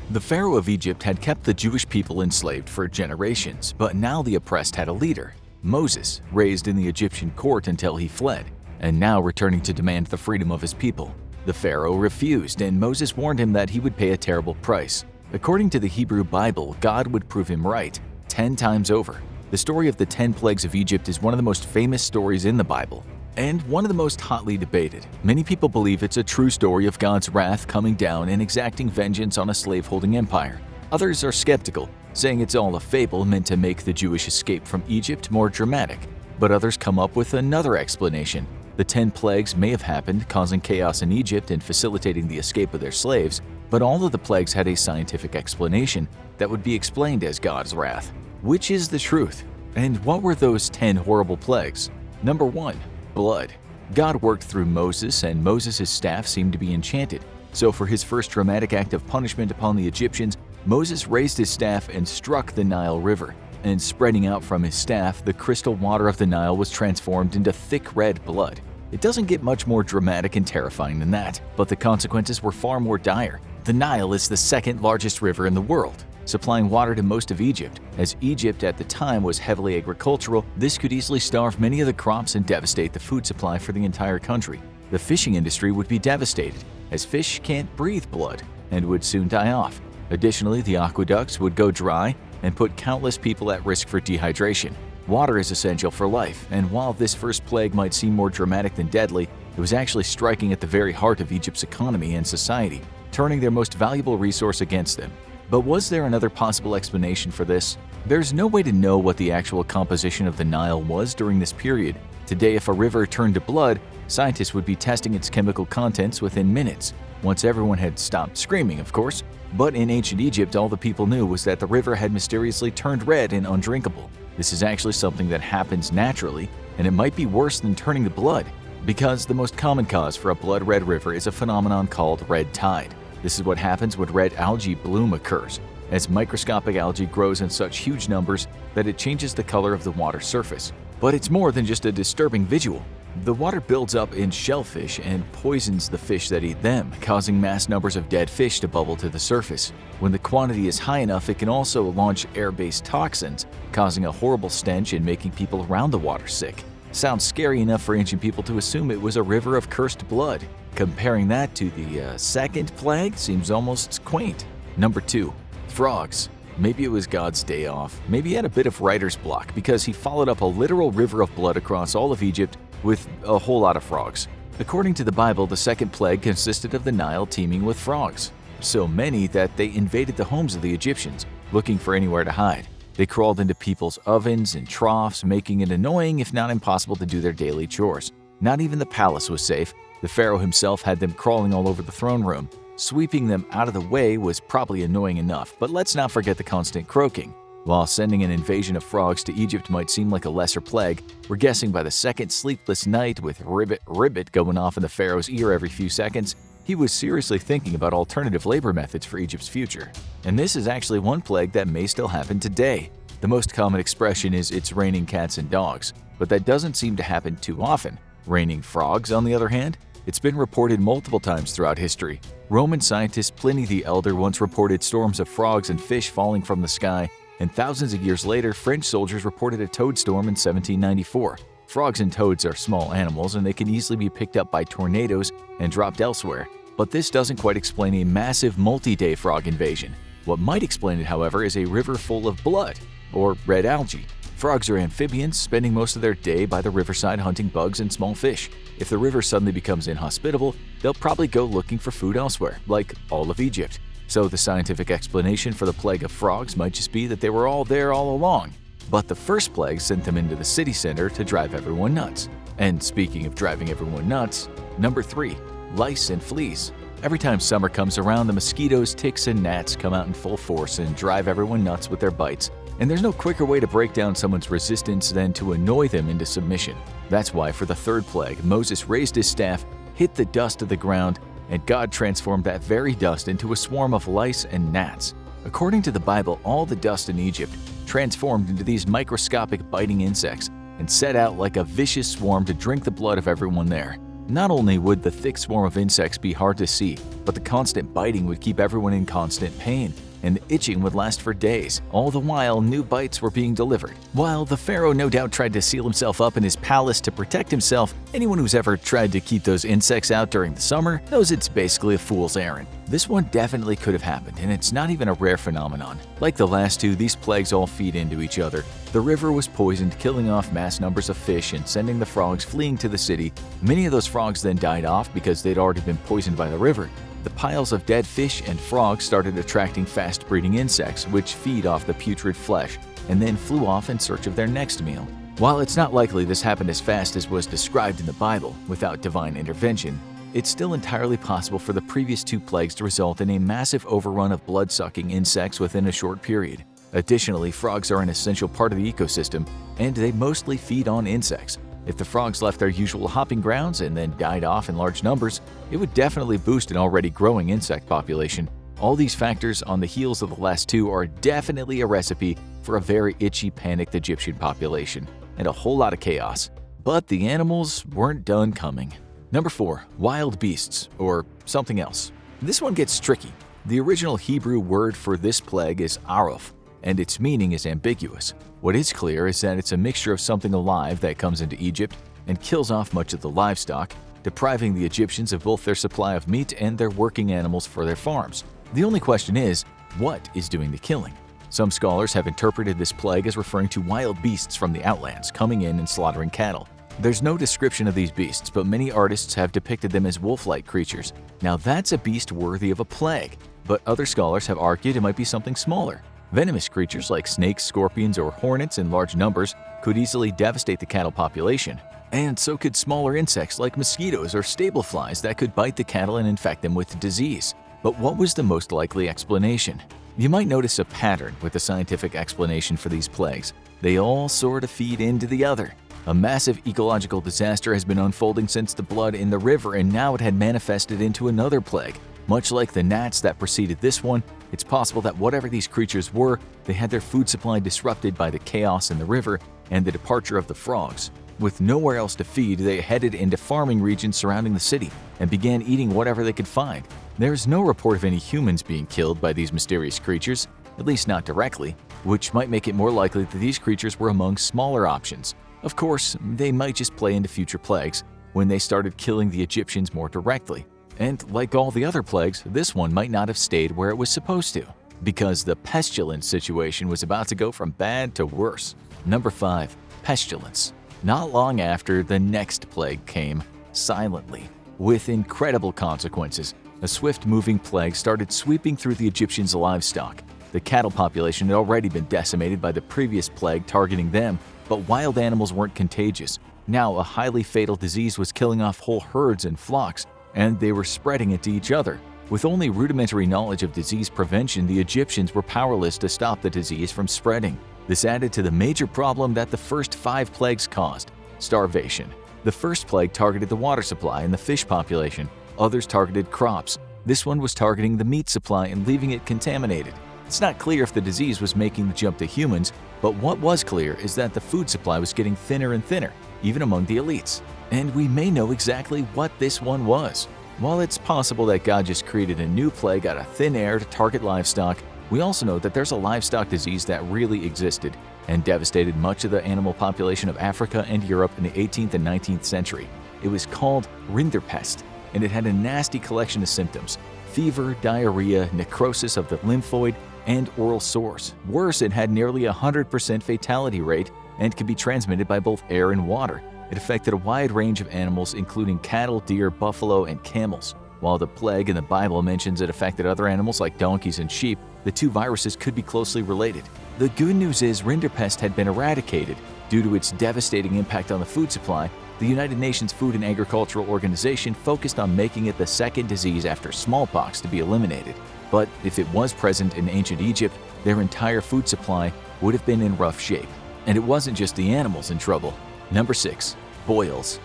The Pharaoh of Egypt had kept the Jewish people enslaved for generations, but now the oppressed had a leader, Moses, raised in the Egyptian court until he fled, and now returning to demand the freedom of his people. The Pharaoh refused, and Moses warned him that he would pay a terrible price. According to the Hebrew Bible, God would prove him right 10 times over. The story of the 10 plagues of Egypt is one of the most famous stories in the Bible, and one of the most hotly debated. Many people believe it's a true story of God's wrath coming down and exacting vengeance on a slave-holding empire. Others are skeptical, saying it's all a fable meant to make the Jewish escape from Egypt more dramatic. But others come up with another explanation. The 10 plagues may have happened, causing chaos in Egypt and facilitating the escape of their slaves, but all of the plagues had a scientific explanation that would be explained as God's wrath. Which is the truth? And what were those 10 horrible plagues? Number 1. Blood. God worked through Moses, and Moses' staff seemed to be enchanted. So for his first dramatic act of punishment upon the Egyptians, Moses raised his staff and struck the Nile River. And spreading out from his staff, the crystal water of the Nile was transformed into thick red blood. It doesn't get much more dramatic and terrifying than that, but the consequences were far more dire. The Nile is the second largest river in the world, supplying water to most of Egypt. As Egypt at the time was heavily agricultural, this could easily starve many of the crops and devastate the food supply for the entire country. The fishing industry would be devastated, as fish can't breathe blood and would soon die off. Additionally, the aqueducts would go dry and put countless people at risk for dehydration. Water is essential for life, and while this first plague might seem more dramatic than deadly, it was actually striking at the very heart of Egypt's economy and society, turning their most valuable resource against them. But was there another possible explanation for this? There's no way to know what the actual composition of the Nile was during this period. Today, if a river turned to blood, scientists would be testing its chemical contents within minutes, once everyone had stopped screaming, of course. But in ancient Egypt, all the people knew was that the river had mysteriously turned red and undrinkable. This is actually something that happens naturally, and it might be worse than turning to blood, because the most common cause for a blood-red river is a phenomenon called red tide. This is what happens when red algae bloom occurs, as microscopic algae grows in such huge numbers that it changes the color of the water surface. But it's more than just a disturbing visual. The water builds up in shellfish and poisons the fish that eat them, causing mass numbers of dead fish to bubble to the surface. When the quantity is high enough, it can also launch air-based toxins, causing a horrible stench and making people around the water sick. Sounds scary enough for ancient people to assume it was a river of cursed blood. Comparing that to the second plague seems almost quaint. Number 2. Frogs. Maybe it was God's day off. Maybe he had a bit of writer's block because he followed up a literal river of blood across all of Egypt with a whole lot of frogs. According to the Bible, the second plague consisted of the Nile teeming with frogs. So many that they invaded the homes of the Egyptians, looking for anywhere to hide. They crawled into people's ovens and troughs, making it annoying if not impossible to do their daily chores. Not even the palace was safe. The Pharaoh himself had them crawling all over the throne room. Sweeping them out of the way was probably annoying enough, but let's not forget the constant croaking. While sending an invasion of frogs to Egypt might seem like a lesser plague, we're guessing by the second sleepless night with ribbit going off in the Pharaoh's ear every few seconds, he was seriously thinking about alternative labor methods for Egypt's future. And this is actually one plague that may still happen today. The most common expression is "it's raining cats and dogs," but that doesn't seem to happen too often. Raining frogs, on the other hand? It's been reported multiple times throughout history. Roman scientist Pliny the Elder once reported storms of frogs and fish falling from the sky, and thousands of years later, French soldiers reported a toad storm in 1794. Frogs and toads are small animals, and they can easily be picked up by tornadoes and dropped elsewhere. But this doesn't quite explain a massive multi-day frog invasion. What might explain it, however, is a river full of blood, or red algae. Frogs are amphibians, spending most of their day by the riverside hunting bugs and small fish. If the river suddenly becomes inhospitable, they'll probably go looking for food elsewhere, like all of Egypt. So the scientific explanation for the plague of frogs might just be that they were all there all along. But the first plague sent them into the city center to drive everyone nuts. And speaking of driving everyone nuts, number 3, lice and fleas. Every time summer comes around, the mosquitoes, ticks, and gnats come out in full force and drive everyone nuts with their bites. And there's no quicker way to break down someone's resistance than to annoy them into submission. That's why for the third plague, Moses raised his staff, hit the dust of the ground, and God transformed that very dust into a swarm of lice and gnats. According to the Bible, all the dust in Egypt transformed into these microscopic biting insects and set out like a vicious swarm to drink the blood of everyone there. Not only would the thick swarm of insects be hard to see, but the constant biting would keep everyone in constant pain, and the itching would last for days. All the while, new bites were being delivered. While the pharaoh no doubt tried to seal himself up in his palace to protect himself, anyone who's ever tried to keep those insects out during the summer knows it's basically a fool's errand. This one definitely could have happened, and it's not even a rare phenomenon. Like the last two, these plagues all feed into each other. The river was poisoned, killing off mass numbers of fish and sending the frogs fleeing to the city. Many of those frogs then died off because they'd already been poisoned by the river. The piles of dead fish and frogs started attracting fast-breeding insects, which feed off the putrid flesh, and then flew off in search of their next meal. While it's not likely this happened as fast as was described in the Bible, without divine intervention, it's still entirely possible for the previous two plagues to result in a massive overrun of blood-sucking insects within a short period. Additionally, frogs are an essential part of the ecosystem, and they mostly feed on insects. If the frogs left their usual hopping grounds and then died off in large numbers, it would definitely boost an already growing insect population. All these factors on the heels of the last two are definitely a recipe for a very itchy, panicked Egyptian population, and a whole lot of chaos. But the animals weren't done coming. Number 4. Wild beasts, or something else. This one gets tricky. The original Hebrew word for this plague is aruf, and its meaning is ambiguous. What is clear is that it's a mixture of something alive that comes into Egypt and kills off much of the livestock, depriving the Egyptians of both their supply of meat and their working animals for their farms. The only question is, what is doing the killing? Some scholars have interpreted this plague as referring to wild beasts from the outlands coming in and slaughtering cattle. There's no description of these beasts, but many artists have depicted them as wolf-like creatures. Now that's a beast worthy of a plague, but other scholars have argued it might be something smaller. Venomous creatures like snakes, scorpions, or hornets in large numbers could easily devastate the cattle population. And so could smaller insects like mosquitoes or stable flies that could bite the cattle and infect them with disease. But what was the most likely explanation? You might notice a pattern with the scientific explanation for these plagues. They all sort of feed into the other. A massive ecological disaster has been unfolding since the blood in the river, and now it had manifested into another plague. Much like the gnats that preceded this one, it's possible that whatever these creatures were, they had their food supply disrupted by the chaos in the river and the departure of the frogs. With nowhere else to feed, they headed into farming regions surrounding the city and began eating whatever they could find. There is no report of any humans being killed by these mysterious creatures, at least not directly, which might make it more likely that these creatures were among smaller options. Of course, they might just play into future plagues when they started killing the Egyptians more directly. And like all the other plagues, this one might not have stayed where it was supposed to, because the pestilence situation was about to go from bad to worse. Number 5. Pestilence. Not long after, the next plague came, silently, with incredible consequences. A swift-moving plague started sweeping through the Egyptians' livestock. The cattle population had already been decimated by the previous plague targeting them, but wild animals weren't contagious. Now, a highly fatal disease was killing off whole herds and flocks, and they were spreading it to each other. With only rudimentary knowledge of disease prevention, the Egyptians were powerless to stop the disease from spreading. This added to the major problem that the first 5 plagues caused: starvation. The first plague targeted the water supply and the fish population. Others targeted crops. This one was targeting the meat supply and leaving it contaminated. It's not clear if the disease was making the jump to humans, but what was clear is that the food supply was getting thinner and thinner, even among the elites. And we may know exactly what this one was. While it's possible that God just created a new plague out of thin air to target livestock, we also know that there's a livestock disease that really existed and devastated much of the animal population of Africa and Europe in the 18th and 19th century. It was called rinderpest, and it had a nasty collection of symptoms: fever, diarrhea, necrosis of the lymphoid, and oral sores. Worse, it had nearly a 100% fatality rate and could be transmitted by both air and water. It affected a wide range of animals, including cattle, deer, buffalo, and camels. While the plague in the Bible mentions it affected other animals like donkeys and sheep, the two viruses could be closely related. The good news is rinderpest had been eradicated. Due to its devastating impact on the food supply, the United Nations Food and Agricultural Organization focused on making it the second disease after smallpox to be eliminated. But if it was present in ancient Egypt, their entire food supply would have been in rough shape. And it wasn't just the animals in trouble. Number 6. Boils.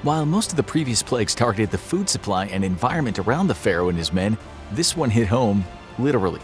While most of the previous plagues targeted the food supply and environment around the Pharaoh and his men, this one hit home, literally.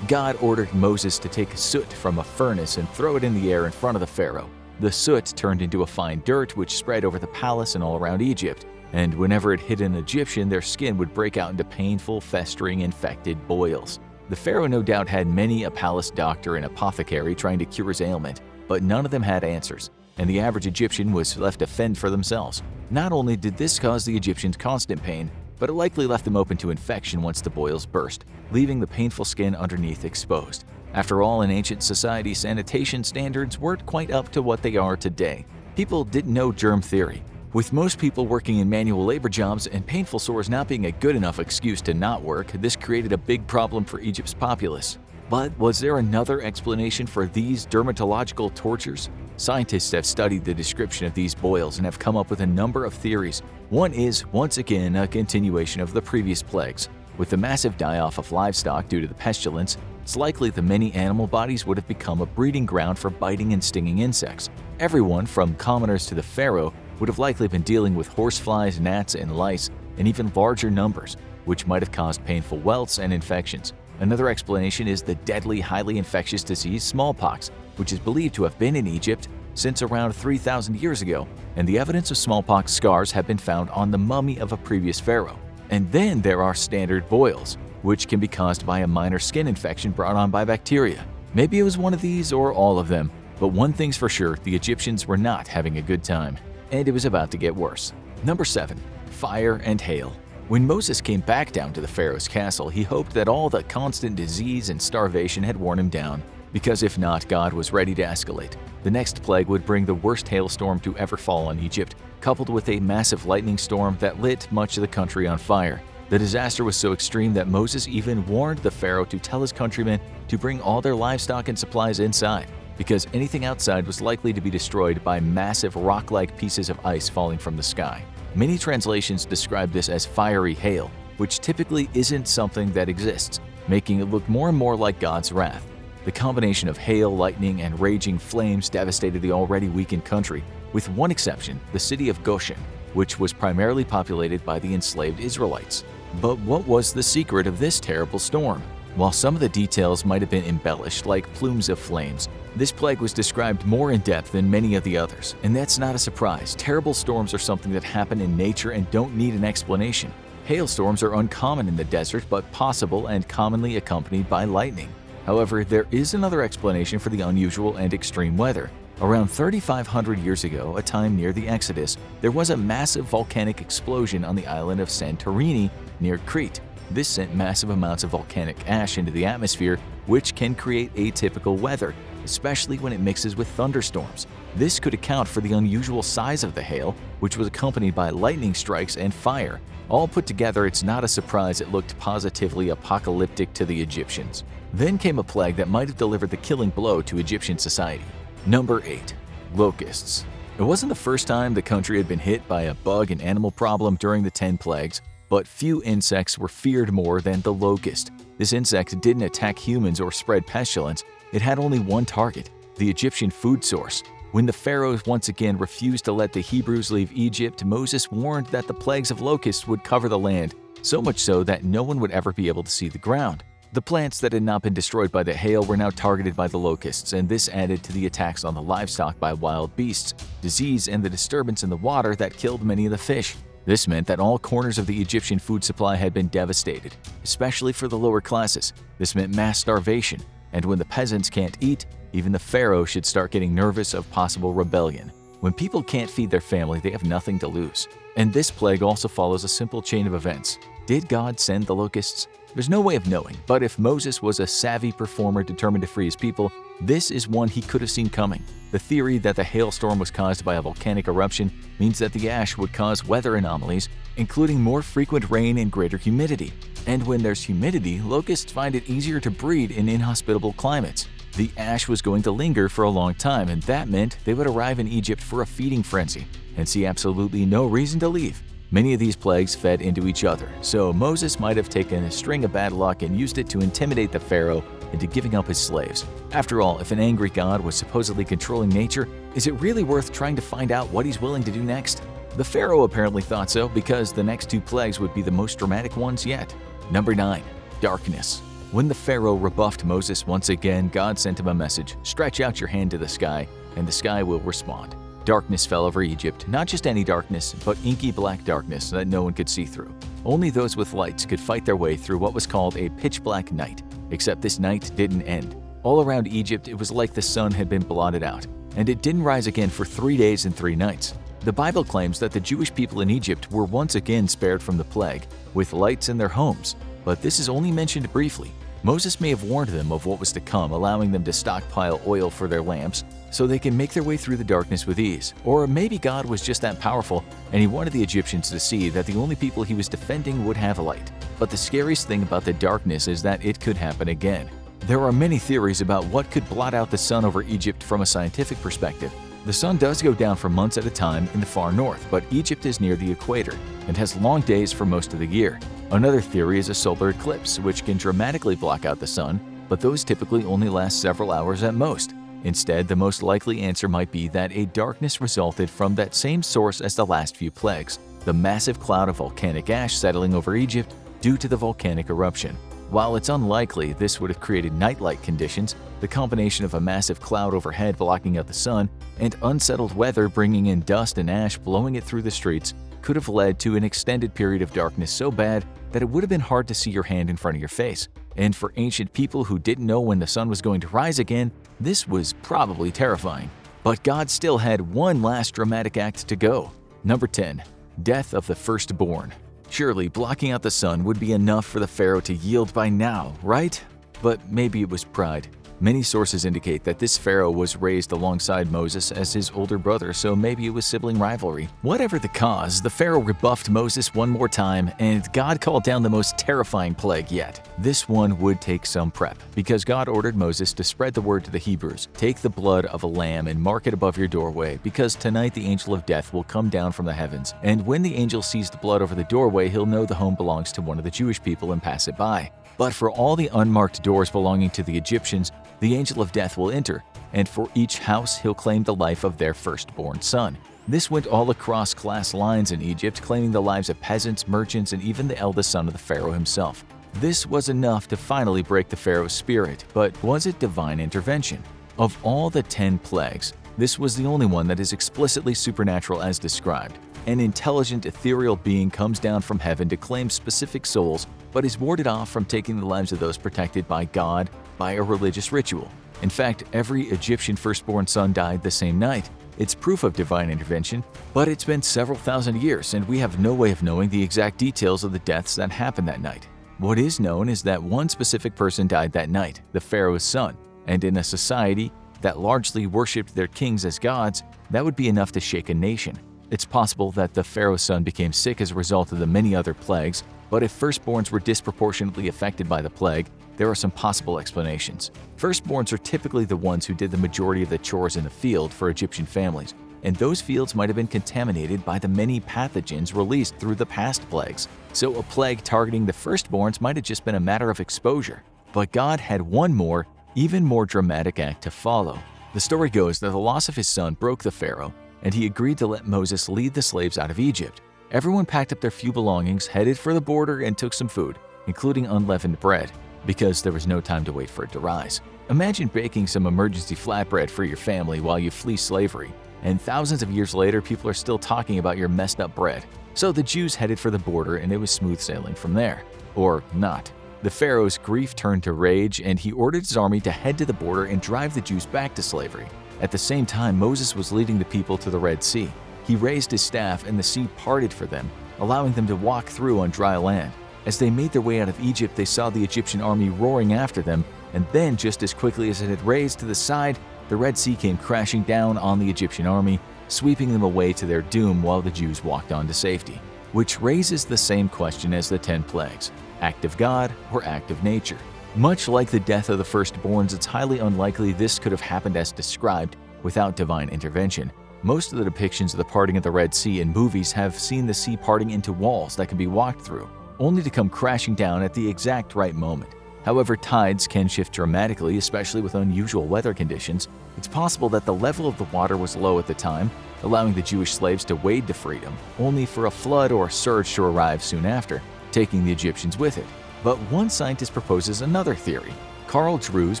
God ordered Moses to take soot from a furnace and throw it in the air in front of the Pharaoh. The soot turned into a fine dirt which spread over the palace and all around Egypt. and whenever it hit an Egyptian, their skin would break out into painful, festering, infected boils. The pharaoh no doubt had many a palace doctor and apothecary trying to cure his ailment, but none of them had answers, and the average Egyptian was left to fend for themselves. Not only did this cause the Egyptians constant pain, but it likely left them open to infection once the boils burst, leaving the painful skin underneath exposed. After all, in ancient society, sanitation standards weren't quite up to what they are today. People didn't know germ theory. With most people working in manual labor jobs and painful sores not being a good enough excuse to not work, this created a big problem for Egypt's populace. But was there another explanation for these dermatological tortures? Scientists have studied the description of these boils and have come up with a number of theories. One is, once again, a continuation of the previous plagues. With the massive die-off of livestock due to the pestilence, it's likely the many animal bodies would have become a breeding ground for biting and stinging insects. Everyone, from commoners to the pharaoh, would have likely been dealing with horseflies, gnats, and lice in even larger numbers, which might have caused painful welts and infections. Another explanation is the deadly, highly infectious disease smallpox, which is believed to have been in Egypt since around 3,000 years ago, and the evidence of smallpox scars have been found on the mummy of a previous pharaoh. And then there are standard boils, which can be caused by a minor skin infection brought on by bacteria. Maybe it was one of these or all of them, but one thing's for sure, the Egyptians were not having a good time, and it was about to get worse. Number 7. Fire and hail. When Moses came back down to the pharaoh's castle, he hoped that all the constant disease and starvation had worn him down, because if not, God was ready to escalate. The next plague would bring the worst hailstorm to ever fall on Egypt, coupled with a massive lightning storm that lit much of the country on fire. The disaster was so extreme that Moses even warned the pharaoh to tell his countrymen to bring all their livestock and supplies inside, because anything outside was likely to be destroyed by massive rock-like pieces of ice falling from the sky. Many translations describe this as fiery hail, which typically isn't something that exists, making it look more and more like God's wrath. The combination of hail, lightning, and raging flames devastated the already weakened country, with one exception, the city of Goshen, which was primarily populated by the enslaved Israelites. But what was the secret of this terrible storm? While some of the details might have been embellished, like plumes of flames, this plague was described more in depth than many of the others. And that's not a surprise. Terrible storms are something that happen in nature and don't need an explanation. Hailstorms are uncommon in the desert, but possible and commonly accompanied by lightning. However, there is another explanation for the unusual and extreme weather. Around 3,500 years ago, a time near the Exodus, there was a massive volcanic explosion on the island of Santorini near Crete. This sent massive amounts of volcanic ash into the atmosphere, which can create atypical weather, especially when it mixes with thunderstorms. This could account for the unusual size of the hail, which was accompanied by lightning strikes and fire. All put together, it's not a surprise it looked positively apocalyptic to the Egyptians. Then came a plague that might have delivered the killing blow to Egyptian society. Number 8. Locusts. It wasn't the first time the country had been hit by a bug and animal problem during the 10 plagues, but few insects were feared more than the locust. This insect didn't attack humans or spread pestilence. It had only one target, the Egyptian food source. When the pharaohs once again refused to let the Hebrews leave Egypt, Moses warned that the plagues of locusts would cover the land, so much so that no one would ever be able to see the ground. The plants that had not been destroyed by the hail were now targeted by the locusts, and this added to the attacks on the livestock by wild beasts, disease, and the disturbance in the water that killed many of the fish. This meant that all corners of the Egyptian food supply had been devastated, especially for the lower classes. This meant mass starvation, and when the peasants can't eat, even the pharaoh should start getting nervous of possible rebellion. When people can't feed their family, they have nothing to lose. And this plague also follows a simple chain of events. Did God send the locusts? There's no way of knowing, but if Moses was a savvy performer determined to free his people, this is one he could have seen coming. The theory that the hailstorm was caused by a volcanic eruption means that the ash would cause weather anomalies, including more frequent rain and greater humidity. And when there's humidity, locusts find it easier to breed in inhospitable climates. The ash was going to linger for a long time, and that meant they would arrive in Egypt for a feeding frenzy and see absolutely no reason to leave. Many of these plagues fed into each other, so Moses might have taken a string of bad luck and used it to intimidate the pharaoh into giving up his slaves. After all, if an angry god was supposedly controlling nature, is it really worth trying to find out what he's willing to do next? The pharaoh apparently thought so, because the next 2 plagues would be the most dramatic ones yet. Number 9. Darkness. When the pharaoh rebuffed Moses once again, God sent him a message: stretch out your hand to the sky, and the sky will respond. Darkness fell over Egypt, not just any darkness, but inky black darkness that no one could see through. Only those with lights could fight their way through what was called a pitch-black night, except this night didn't end. All around Egypt, it was like the sun had been blotted out, and it didn't rise again for 3 days and 3 nights. The Bible claims that the Jewish people in Egypt were once again spared from the plague, with lights in their homes, but this is only mentioned briefly. Moses may have warned them of what was to come, allowing them to stockpile oil for their lamps so they can make their way through the darkness with ease. Or maybe God was just that powerful and he wanted the Egyptians to see that the only people he was defending would have light. But the scariest thing about the darkness is that it could happen again. There are many theories about what could blot out the sun over Egypt from a scientific perspective. The sun does go down for months at a time in the far north, but Egypt is near the equator and has long days for most of the year. Another theory is a solar eclipse, which can dramatically block out the sun, but those typically only last several hours at most. Instead, the most likely answer might be that a darkness resulted from that same source as the last few plagues, the massive cloud of volcanic ash settling over Egypt due to the volcanic eruption. While it's unlikely this would have created night-like conditions, the combination of a massive cloud overhead blocking out the sun and unsettled weather bringing in dust and ash blowing it through the streets could have led to an extended period of darkness so bad that it would have been hard to see your hand in front of your face. And for ancient people who didn't know when the sun was going to rise again, this was probably terrifying. But God still had one last dramatic act to go. Number 10. Death of the firstborn. Surely blocking out the sun would be enough for the Pharaoh to yield by now, right? But maybe it was pride. Many sources indicate that this Pharaoh was raised alongside Moses as his older brother, so maybe it was sibling rivalry. Whatever the cause, the Pharaoh rebuffed Moses one more time, and God called down the most terrifying plague yet. This one would take some prep, because God ordered Moses to spread the word to the Hebrews. Take the blood of a lamb and mark it above your doorway, because tonight the angel of death will come down from the heavens. And when the angel sees the blood over the doorway, he'll know the home belongs to one of the Jewish people and pass it by. But for all the unmarked doors belonging to the Egyptians, the angel of death will enter, and for each house he'll claim the life of their firstborn son. This went all across class lines in Egypt, claiming the lives of peasants, merchants, and even the eldest son of the Pharaoh himself. This was enough to finally break the Pharaoh's spirit, but was it divine intervention? Of all the 10 plagues, this was the only one that is explicitly supernatural as described. An intelligent, ethereal being comes down from heaven to claim specific souls, but is warded off from taking the lives of those protected by God by a religious ritual. In fact, every Egyptian firstborn son died the same night. It's proof of divine intervention, but it's been several thousand years, and we have no way of knowing the exact details of the deaths that happened that night. What is known is that one specific person died that night, the Pharaoh's son, and in a society that largely worshipped their kings as gods, that would be enough to shake a nation. It's possible that the Pharaoh's son became sick as a result of the many other plagues, but if firstborns were disproportionately affected by the plague, there are some possible explanations. Firstborns are typically the ones who did the majority of the chores in the field for Egyptian families, and those fields might have been contaminated by the many pathogens released through the past plagues. So a plague targeting the firstborns might have just been a matter of exposure. But God had one more, even more dramatic act to follow. The story goes that the loss of his son broke the Pharaoh, and he agreed to let Moses lead the slaves out of Egypt. Everyone packed up their few belongings, headed for the border, and took some food, including unleavened bread, because there was no time to wait for it to rise. Imagine baking some emergency flatbread for your family while you flee slavery, and thousands of years later, people are still talking about your messed up bread. So the Jews headed for the border, and it was smooth sailing from there. Or not. The Pharaoh's grief turned to rage, and he ordered his army to head to the border and drive the Jews back to slavery. At the same time, Moses was leading the people to the Red Sea. He raised his staff, and the sea parted for them, allowing them to walk through on dry land. As they made their way out of Egypt, they saw the Egyptian army roaring after them, and then, just as quickly as it had raised to the side, the Red Sea came crashing down on the Egyptian army, sweeping them away to their doom while the Jews walked on to safety. Which raises the same question as the 10 plagues: act of God or act of nature? Much like the death of the firstborns, it's highly unlikely this could have happened as described without divine intervention. Most of the depictions of the parting of the Red Sea in movies have seen the sea parting into walls that can be walked through, only to come crashing down at the exact right moment. However, tides can shift dramatically, especially with unusual weather conditions. It's possible that the level of the water was low at the time, allowing the Jewish slaves to wade to freedom, only for a flood or a surge to arrive soon after, taking the Egyptians with it. But one scientist proposes another theory. Carl Drews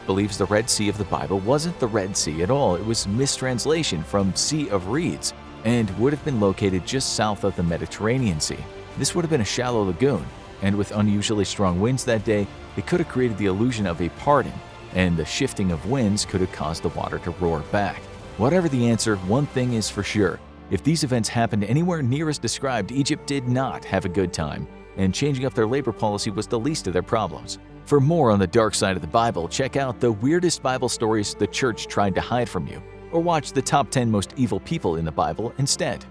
believes the Red Sea of the Bible wasn't the Red Sea at all. It was mistranslation from Sea of Reeds and would have been located just south of the Mediterranean Sea. This would have been a shallow lagoon, and with unusually strong winds that day, it could have created the illusion of a parting, and the shifting of winds could have caused the water to roar back. Whatever the answer, one thing is for sure. If these events happened anywhere near as described, Egypt did not have a good time, and changing up their labor policy was the least of their problems. For more on the dark side of the Bible, check out the weirdest Bible stories the church tried to hide from you, or watch the top 10 most evil people in the Bible instead.